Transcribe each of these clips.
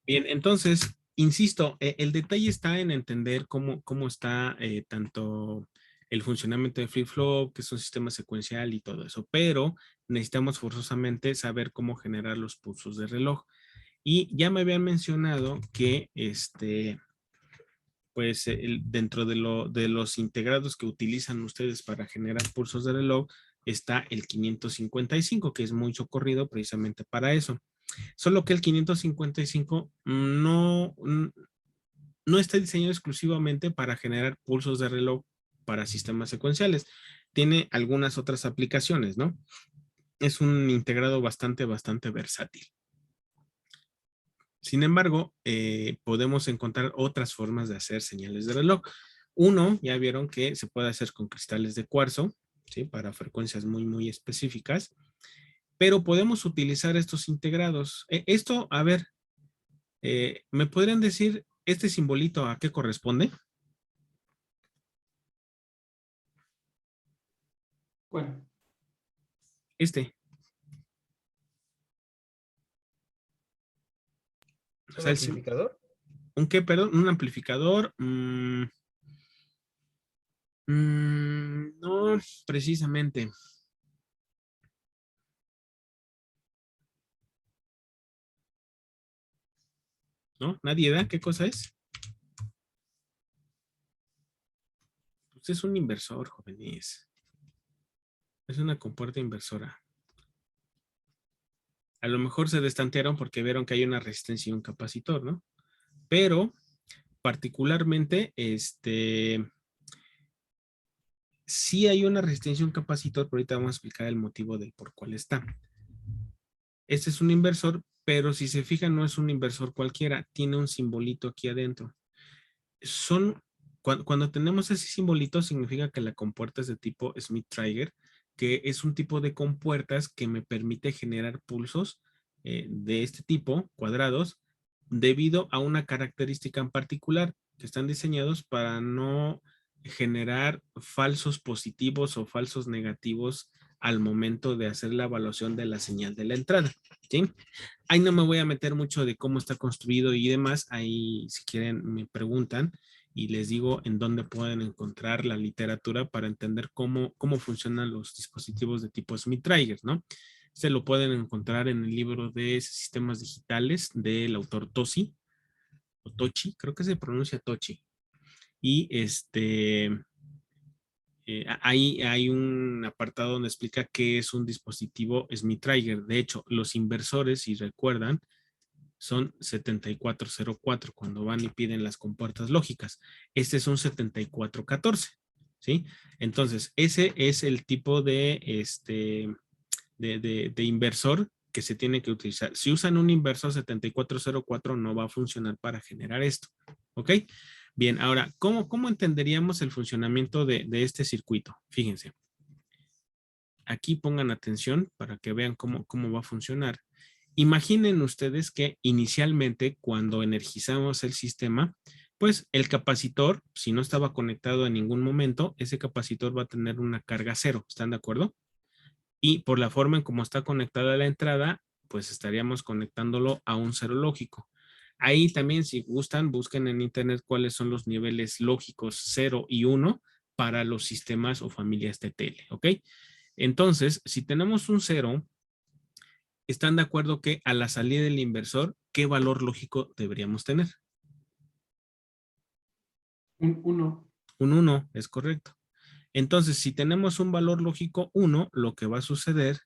Bien, entonces, insisto, el detalle está en entender cómo está tanto el funcionamiento de flip-flop, que es un sistema secuencial y todo eso, pero necesitamos forzosamente saber cómo generar los pulsos de reloj. Y ya me habían mencionado que pues dentro de los integrados que utilizan ustedes para generar pulsos de reloj está el 555, que es muy socorrido precisamente para eso. Solo que el 555 no está diseñado exclusivamente para generar pulsos de reloj para sistemas secuenciales. Tiene algunas otras aplicaciones, ¿no? Es un integrado bastante versátil. Sin embargo, podemos encontrar otras formas de hacer señales de reloj. Uno, ya vieron que se puede hacer con cristales de cuarzo, ¿sí? Para frecuencias muy específicas, pero podemos utilizar estos integrados. Esto, a ver, ¿me podrían decir este simbolito a qué corresponde? Bueno, Este. O ¿es un sea, amplificador? ¿un qué, perdón? ¿Un amplificador? No, precisamente. ¿No? ¿Nadie da qué cosa es? Pues es un inversor, jóvenes. Es una compuerta inversora. A lo mejor se destantearon porque vieron que hay una resistencia y un capacitor, ¿no? Pero particularmente, sí hay una resistencia y un capacitor, pero ahorita vamos a explicar el motivo del por cuál está. Este es un inversor, pero si se fijan, no es un inversor cualquiera, tiene un simbolito aquí adentro. Cuando tenemos ese simbolito, significa que la compuerta es de tipo Smith-Traeger, que es un tipo de compuertas que me permite generar pulsos de este tipo, cuadrados, debido a una característica en particular, que están diseñados para no generar falsos positivos o falsos negativos al momento de hacer la evaluación de la señal de la entrada. ¿Sí? Ahí no me voy a meter mucho de cómo está construido y demás. Ahí, si quieren, me preguntan y les digo en dónde pueden encontrar la literatura para entender cómo funcionan los dispositivos de tipo Smith-Traeger, ¿no? Se lo pueden encontrar en el libro de sistemas digitales del autor Toshi, o Tochi, creo que se pronuncia Tochi. Y ahí hay un apartado donde explica qué es un dispositivo Smith-Traeger. De hecho, los inversores, si recuerdan, son 7404 cuando van y piden las compuertas lógicas. Este es un 7414, ¿sí? Entonces, ese es el tipo de inversor que se tiene que utilizar. Si usan un inversor 7404 no va a funcionar para generar esto, ¿ok? Bien, ahora, ¿cómo entenderíamos el funcionamiento de este circuito? Fíjense, aquí pongan atención para que vean cómo va a funcionar. Imaginen ustedes que inicialmente cuando energizamos el sistema, pues el capacitor, si no estaba conectado en ningún momento, ese capacitor va a tener una carga cero, ¿están de acuerdo? Y por la forma en cómo está conectada la entrada, pues estaríamos conectándolo a un cero lógico. Ahí también, si gustan, busquen en internet cuáles son los niveles lógicos 0 y 1 para los sistemas o familias de tele, ¿ok? Entonces, si tenemos un cero, ¿están de acuerdo que a la salida del inversor, qué valor lógico deberíamos tener? Un uno. Un uno, es correcto. Entonces, si tenemos un valor lógico 1, lo que va a suceder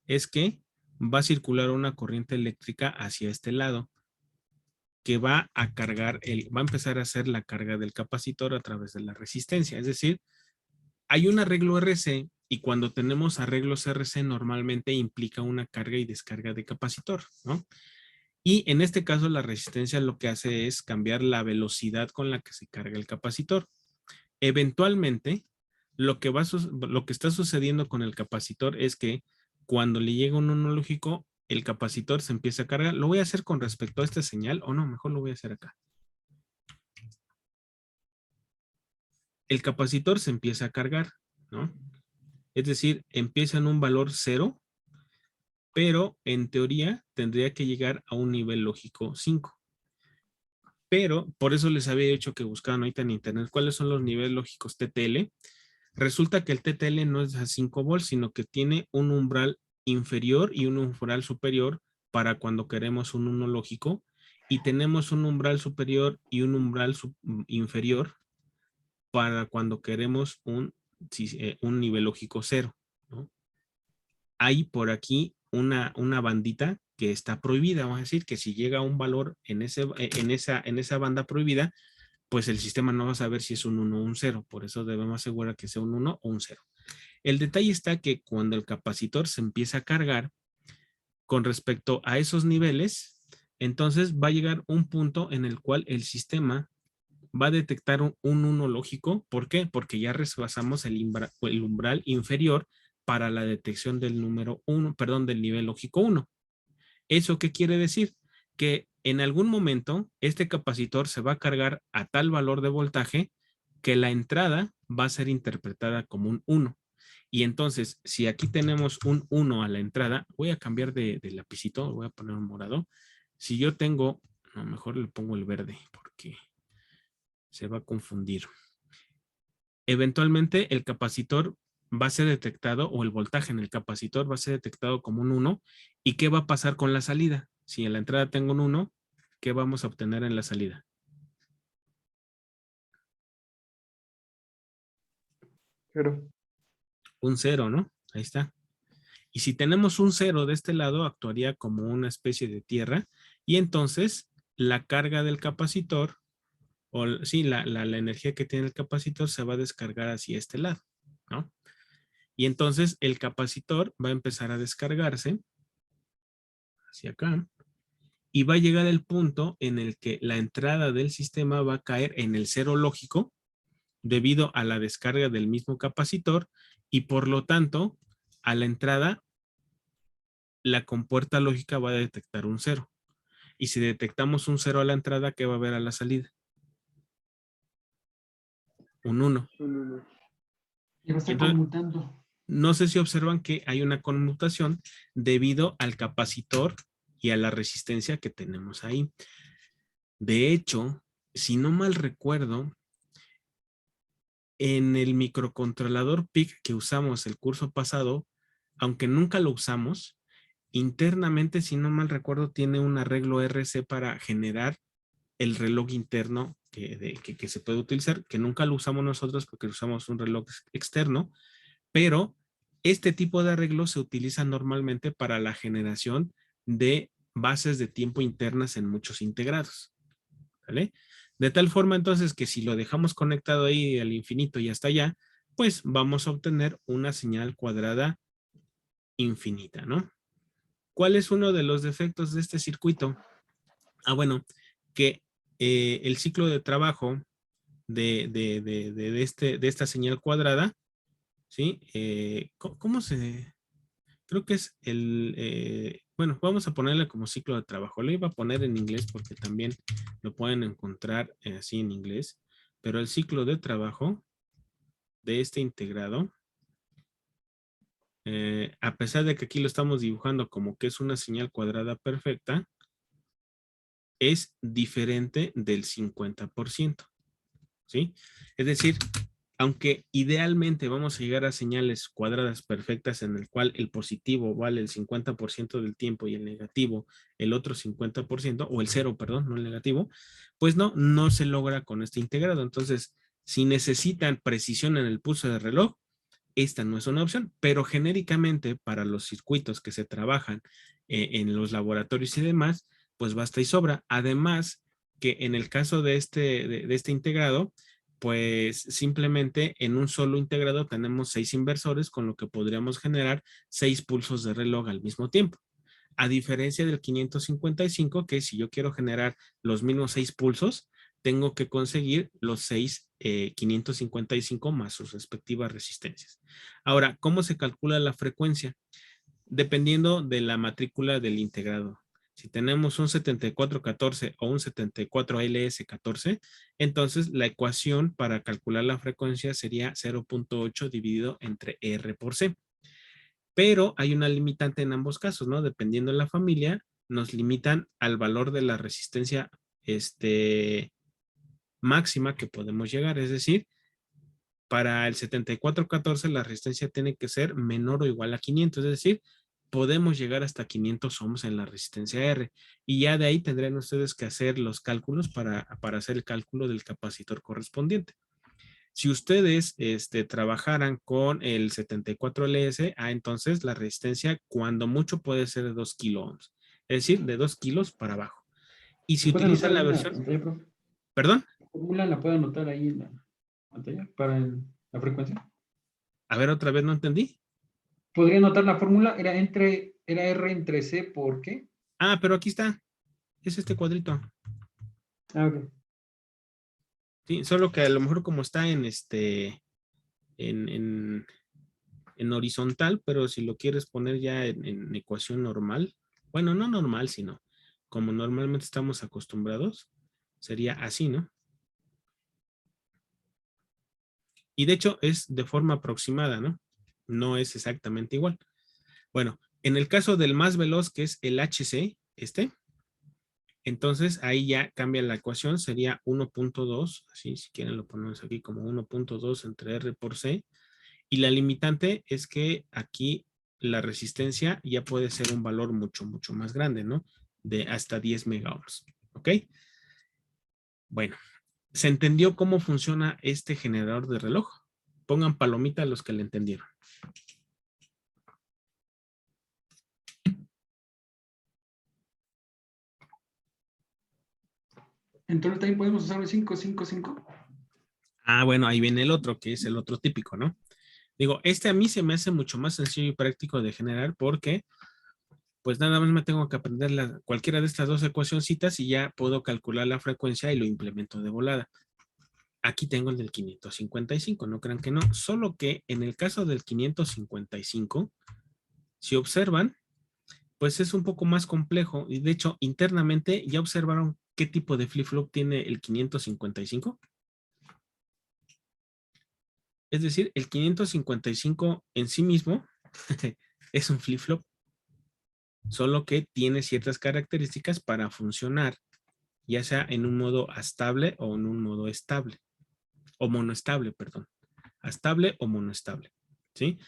es que va a circular una corriente eléctrica hacia este lado, que va a cargar, va a empezar a hacer la carga del capacitor a través de la resistencia. Es decir, hay un arreglo RC y cuando tenemos arreglos RC normalmente implica una carga y descarga de capacitor, ¿no? Y en este caso la resistencia lo que hace es cambiar la velocidad con la que se carga el capacitor. Eventualmente, lo que está sucediendo con el capacitor es que cuando le llega un lógico, el capacitor se empieza a cargar. Lo voy a hacer con respecto a esta señal, o no, mejor lo voy a hacer acá. El capacitor se empieza a cargar, ¿no? Es decir, empieza en un valor cero, pero en teoría tendría que llegar a un nivel lógico 5. Pero por eso les había dicho que buscaban ahorita en internet cuáles son los niveles lógicos TTL. Resulta que el TTL no es a 5 volts, sino que tiene un umbral inferior y un umbral superior para cuando queremos un 1 lógico, y tenemos un umbral superior y un umbral inferior para cuando queremos un nivel lógico 0, ¿no? Hay por aquí una bandita que está prohibida. Vamos a decir que si llega un valor en esa banda prohibida, pues el sistema no va a saber si es un 1 o un 0. Por eso debemos asegurar que sea un 1 o un 0. El detalle está que cuando el capacitor se empieza a cargar con respecto a esos niveles, entonces va a llegar un punto en el cual el sistema va a detectar un 1 lógico. ¿Por qué? Porque ya rebasamos el umbral inferior para la detección del número 1, perdón, del nivel lógico 1. ¿Eso qué quiere decir? Que en algún momento este capacitor se va a cargar a tal valor de voltaje que la entrada va a ser interpretada como un 1. Y entonces, si aquí tenemos un 1 a la entrada, voy a cambiar de lapicito, voy a poner un morado. Si yo tengo, no, mejor le pongo el verde porque se va a confundir. Eventualmente el capacitor va a ser detectado, o el voltaje en el capacitor va a ser detectado como un 1. ¿Y qué va a pasar con la salida? Si en la entrada tengo un 1, ¿qué vamos a obtener en la salida? Cero. Un 0, ¿no? Ahí está. Y si tenemos un 0 de este lado, actuaría como una especie de tierra, y entonces la carga del capacitor, o sí, la energía que tiene el capacitor se va a descargar hacia este lado, ¿no? Y entonces el capacitor va a empezar a descargarse hacia acá, y va a llegar el punto en el que la entrada del sistema va a caer en el 0 lógico debido a la descarga del mismo capacitor, y por lo tanto a la entrada la compuerta lógica va a detectar un 0. Y si detectamos un 0 a la entrada, ¿qué va a haber a la salida? Un 1. Un uno. Y va a estar Entonces, conmutando. no sé si observan que hay una conmutación debido al capacitor y a la resistencia que tenemos ahí. De hecho, si no mal recuerdo, en el microcontrolador PIC que usamos el curso pasado, aunque nunca lo usamos, internamente, si no mal recuerdo, tiene un arreglo RC para generar el reloj interno que se puede utilizar, que nunca lo usamos nosotros porque usamos un reloj externo, pero este tipo de arreglo se utiliza normalmente para la generación de bases de tiempo internas en muchos integrados, ¿vale? De tal forma entonces que si lo dejamos conectado ahí al infinito y hasta allá, pues vamos a obtener una señal cuadrada infinita, ¿no? ¿Cuál es uno de los defectos de este circuito? Bueno, que el ciclo de trabajo de esta señal cuadrada, ¿sí? ¿Cómo se...? Creo que es bueno, vamos a ponerle como ciclo de trabajo. Lo iba a poner en inglés porque también lo pueden encontrar así en inglés, pero el ciclo de trabajo de este integrado, a pesar de que aquí lo estamos dibujando como que es una señal cuadrada perfecta, es diferente del 50%, ¿sí? Es decir, aunque idealmente vamos a llegar a señales cuadradas perfectas en el cual el positivo vale el 50% del tiempo y el negativo el otro 50%, o el 0, perdón, no el negativo, pues no se logra con este integrado. Entonces, si necesitan precisión en el pulso de reloj, esta no es una opción, pero genéricamente para los circuitos que se trabajan en los laboratorios y demás, pues basta y sobra. Además, que en el caso de este integrado, pues simplemente en un solo integrado tenemos 6 inversores, con lo que podríamos generar 6 pulsos de reloj al mismo tiempo. A diferencia del 555, que si yo quiero generar los mismos 6 pulsos, tengo que conseguir los 6 555 más sus respectivas resistencias. Ahora, ¿cómo se calcula la frecuencia? Dependiendo de la matrícula del integrado. Si tenemos un 7414 o un 74LS14, entonces la ecuación para calcular la frecuencia sería 0.8 dividido entre R por C. Pero hay una limitante en ambos casos, ¿no? Dependiendo de la familia, nos limitan al valor de la resistencia máxima que podemos llegar. Es decir, para el 7414 la resistencia tiene que ser menor o igual a 500. Es decir, podemos llegar hasta 500 ohms en la resistencia R. Y ya de ahí tendrán ustedes que hacer los cálculos para hacer el cálculo del capacitor correspondiente. Si ustedes trabajaran con el 74LS, entonces la resistencia cuando mucho puede ser de 2 kilo ohms. Es decir, de 2 kilos para abajo. Y si ¿Se puede anotar utilizan la ahí en la versión... pantalla, profe? ¿Perdón? ¿La fórmula la puedo anotar ahí en la pantalla para la frecuencia? A ver, otra vez no entendí. ¿Podría anotar la fórmula? Era R entre C, ¿por qué? Pero aquí está. Es este cuadrito. Ok. Sí, solo que a lo mejor como está en en, en, en horizontal, pero si lo quieres poner ya en ecuación normal, bueno, no normal, sino como normalmente estamos acostumbrados, sería así, ¿no? Y de hecho es de forma aproximada, ¿no? No es exactamente igual. Bueno, en el caso del más veloz, que es el HC, entonces ahí ya cambia la ecuación, sería 1.2, así si quieren lo ponemos aquí como 1.2 entre R por C, y la limitante es que aquí la resistencia ya puede ser un valor mucho, mucho más grande, ¿no? De hasta 10 megaohms, ¿ok? Bueno, ¿se entendió cómo funciona este generador de reloj? Pongan palomita a los que le entendieron. Entonces también podemos usar el 555. Bueno, ahí viene el otro, que es el otro típico, ¿no? Digo, a mí se me hace mucho más sencillo y práctico de generar porque pues nada más me tengo que aprender cualquiera de estas dos ecuacioncitas y ya puedo calcular la frecuencia y lo implemento de volada. Aquí tengo el del 555, no crean que no, solo que en el caso del 555, si observan, pues es un poco más complejo y de hecho internamente ya observaron qué tipo de flip-flop tiene el 555. Es decir, el 555 en sí mismo es un flip-flop, solo que tiene ciertas características para funcionar, ya sea en un modo astable o en un modo estable, o monoestable, perdón. Astable o monoestable, ¿sí?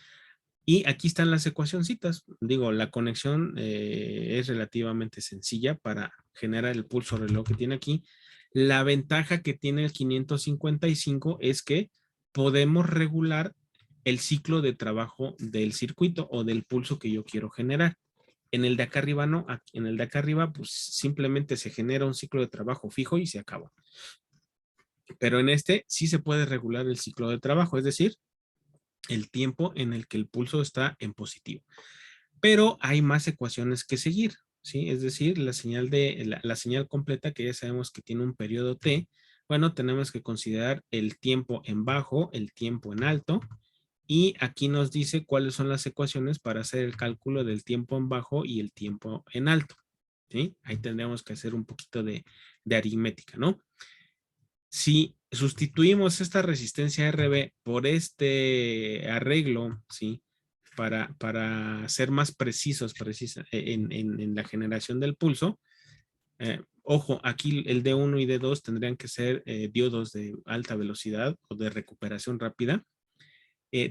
Y aquí están las ecuacioncitas. Digo, la conexión es relativamente sencilla para generar el pulso reloj que tiene aquí. La ventaja que tiene el 555 es que podemos regular el ciclo de trabajo del circuito o del pulso que yo quiero generar. En el de acá arriba no, en el de acá arriba pues simplemente se genera un ciclo de trabajo fijo y se acaba. Pero en este sí se puede regular el ciclo de trabajo, es decir, el tiempo en el que el pulso está en positivo. Pero hay más ecuaciones que seguir, ¿sí? Es decir, la señal completa que ya sabemos que tiene un periodo T, bueno, tenemos que considerar el tiempo en bajo, el tiempo en alto, y aquí nos dice cuáles son las ecuaciones para hacer el cálculo del tiempo en bajo y el tiempo en alto, ¿sí? Ahí tendremos que hacer un poquito de aritmética, ¿no? Si sustituimos esta resistencia RB por este arreglo, ¿sí? Para ser más precisos en la generación del pulso, ojo, aquí el D1 y D2 tendrían que ser diodos de alta velocidad o de recuperación rápida.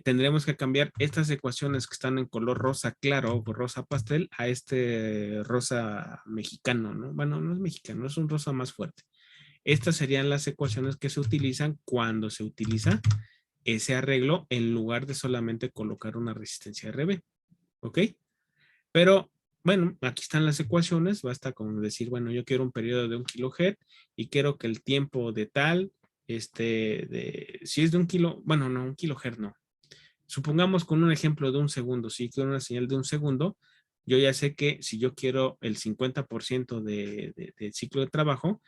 Tendremos que cambiar estas ecuaciones que están en color rosa claro o rosa pastel a este rosa mexicano, ¿no? Bueno, no es mexicano, es un rosa más fuerte. Estas serían las ecuaciones que se utilizan cuando se utiliza ese arreglo en lugar de solamente colocar una resistencia RB. ¿Ok? Pero, bueno, aquí están las ecuaciones. Basta con decir, bueno, yo quiero un periodo de 1 kilohertz y quiero que el tiempo de tal, si es de 1 kilo, bueno, no, 1 kilohertz no. Supongamos con un ejemplo de 1 segundo, si quiero una señal de 1 segundo, yo ya sé que si yo quiero el 50% de ciclo de trabajo,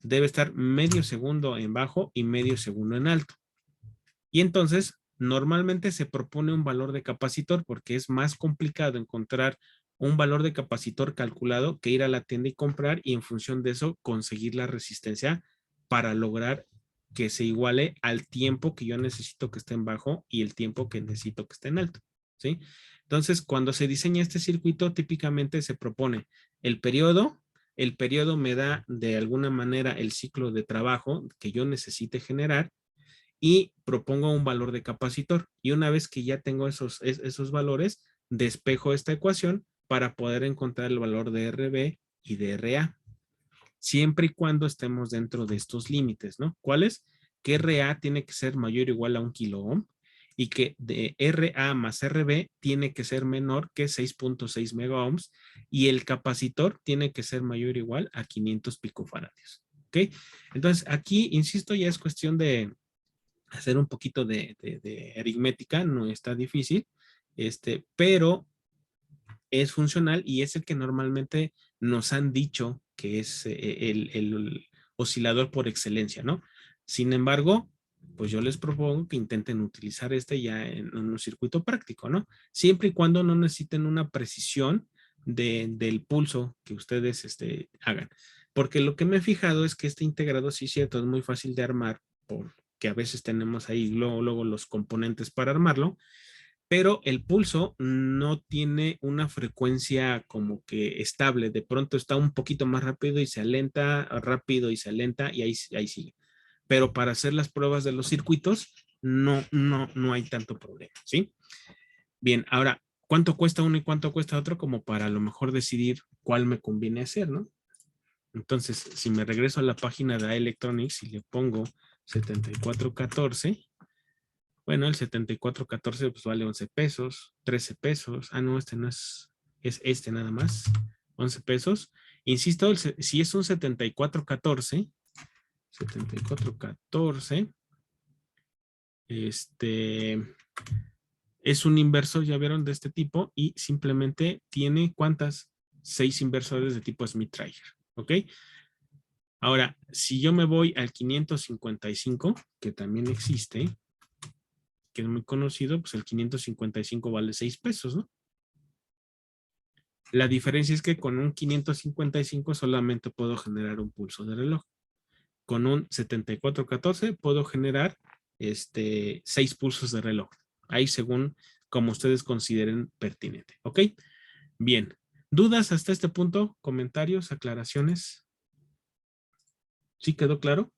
debe estar medio segundo en bajo y medio segundo en alto. Y entonces, normalmente se propone un valor de capacitor porque es más complicado encontrar un valor de capacitor calculado que ir a la tienda y comprar y en función de eso conseguir la resistencia para lograr que se iguale al tiempo que yo necesito que esté en bajo y el tiempo que necesito que esté en alto, ¿sí? Entonces, cuando se diseña este circuito, típicamente se propone el periodo, el periodo me da de alguna manera el ciclo de trabajo que yo necesite generar y propongo un valor de capacitor. Y una vez que ya tengo esos valores, despejo esta ecuación para poder encontrar el valor de RB y de RA, siempre y cuando estemos dentro de estos límites, ¿no? ¿Cuáles? Que RA tiene que ser mayor o igual a 1 kilo ohm y que de RA más RB tiene que ser menor que 6.6 mega ohms y el capacitor tiene que ser mayor o igual a 500 picofaradios. ¿Ok? Entonces, aquí, insisto, ya es cuestión de hacer un poquito de aritmética, no está difícil, pero es funcional y es el que normalmente nos han dicho que es el oscilador por excelencia, ¿no? Sin embargo, pues yo les propongo que intenten utilizar ya en un circuito práctico, ¿no? Siempre y cuando no necesiten una precisión del pulso que ustedes hagan. Porque lo que me he fijado es que este integrado, sí es cierto, es muy fácil de armar, porque a veces tenemos ahí luego los componentes para armarlo, pero el pulso no tiene una frecuencia como que estable. De pronto está un poquito más rápido y se alenta, rápido y se alenta y ahí sigue. Pero para hacer las pruebas de los circuitos no hay tanto problema, ¿sí? Bien, ahora, ¿cuánto cuesta uno y cuánto cuesta otro? Como para a lo mejor decidir cuál me conviene hacer, ¿no? Entonces, si me regreso a la página de Electronics y le pongo 7414, bueno, el 7414 pues vale 11 pesos, 13 pesos. Ah, no, no es este nada más. 11 pesos. Insisto, si es un 7414, es un inversor, ya vieron, de este tipo y simplemente tiene ¿cuántas? 6 inversores de tipo Smith-Traeger, ¿ok? Ahora, si yo me voy al 555, que también existe, que es muy conocido, pues el 555 vale 6 pesos, ¿no? La diferencia es que con un 555 solamente puedo generar un pulso de reloj. Con un 7414 puedo generar 6 pulsos de reloj. Ahí según como ustedes consideren pertinente. ¿Ok? Bien. ¿Dudas hasta este punto? ¿Comentarios? ¿Aclaraciones? ¿Sí quedó claro?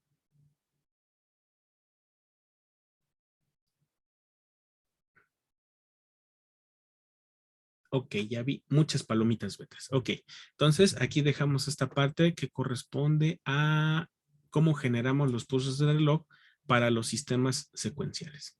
Ok, ya vi muchas palomitas betas. Ok, entonces aquí dejamos esta parte que corresponde a cómo generamos los pulsos de reloj para los sistemas secuenciales.